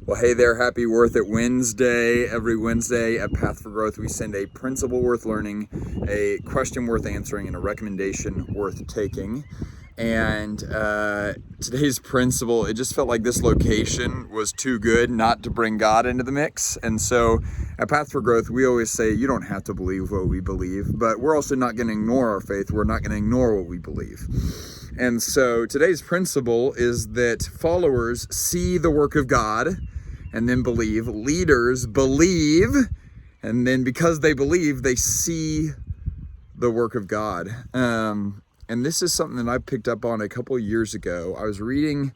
Well, hey there, happy Worth It Wednesday. Every Wednesday at Path for Growth, we send a principle worth learning, a question worth answering, and a recommendation worth taking. And today's principle, it just felt like this location was too good not to bring God into the mix. And so at Path for Growth, we always say you don't have to believe what we believe, but we're also not going to ignore our faith. We're not going to ignore what we believe. And so today's principle is that followers see the work of God and then believe. Leaders believe, and then because they believe, they see the work of God. And this is something that I picked up on a couple of years ago. I was reading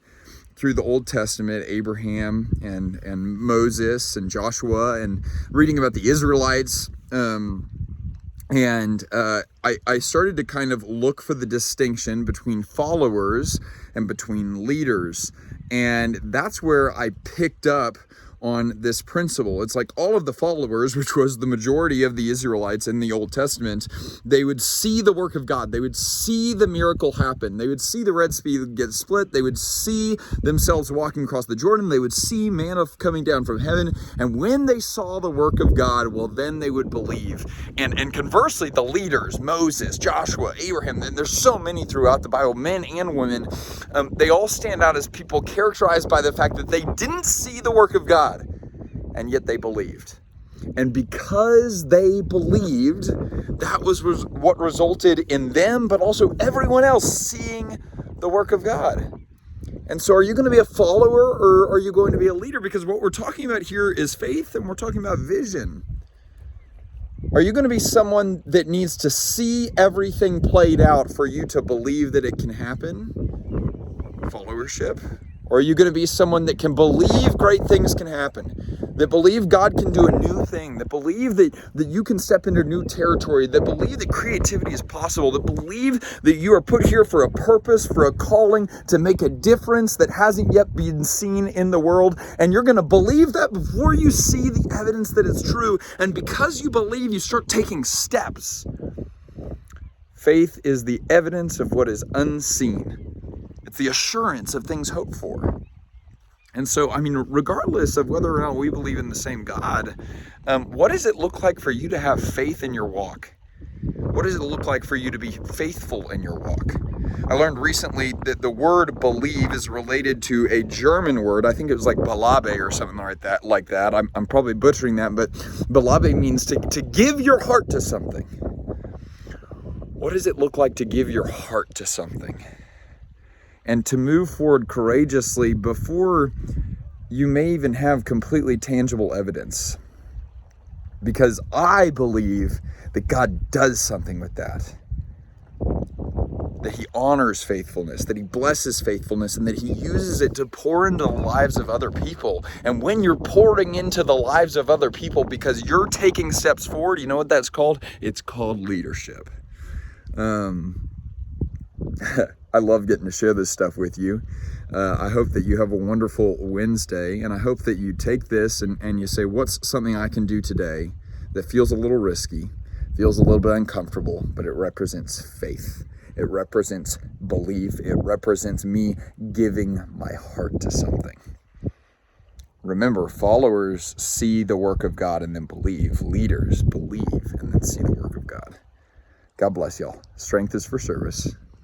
through the Old Testament, Abraham and Moses and Joshua, and reading about the Israelites. I started to kind of look for the distinction between followers and between leaders. And that's where I picked up on this principle. It's like all of the followers, which was the majority of the Israelites in the Old Testament, they would see the work of God. They would see the miracle happen. They would see the Red Sea get split. They would see themselves walking across the Jordan. They would see manna coming down from heaven. And when they saw the work of God, well, then they would believe. And conversely, the leaders, Moses, Joshua, Abraham, and there's so many throughout the Bible, men and women, they all stand out as people characterized by the fact that they didn't see the work of God, and yet they believed. And because they believed, that was what resulted in them, but also everyone else seeing the work of God. And so are you going to be a follower, or are you going to be a leader? Because what we're talking about here is faith, and we're talking about vision. Are you going to be someone that needs to see everything played out for you to believe that it can happen? Followership? Or are you going to be someone that can believe great things can happen, that believe God can do a new thing, that believe that you can step into new territory, that believe that creativity is possible, that believe that you are put here for a purpose, for a calling, to make a difference that hasn't yet been seen in the world, and you're going to believe that before you see the evidence that it's true, and because you believe, you start taking steps. Faith is the evidence of what is unseen. It's the assurance of things hoped for. And so, regardless of whether or not we believe in the same God, what does it look like for you to have faith in your walk? What does it look like for you to be faithful in your walk? I learned recently that the word believe is related to a German word. I think it was like Balabe or something like that. I'm probably butchering that, but Balabe means to give your heart to something. What does it look like to give your heart to something? And to move forward courageously before you may even have completely tangible evidence. Because I believe that God does something with that. That He honors faithfulness, that He blesses faithfulness, and that He uses it to pour into the lives of other people. And when you're pouring into the lives of other people because you're taking steps forward, you know what that's called? It's called leadership. I love getting to share this stuff with you. I hope that you have a wonderful Wednesday, and I hope that you take this and you say, what's something I can do today that feels a little risky, feels a little bit uncomfortable, but it represents faith. It represents belief. It represents me giving my heart to something. Remember, followers see the work of God and then believe. Leaders believe and then see the work of God. God bless y'all. Strength is for service.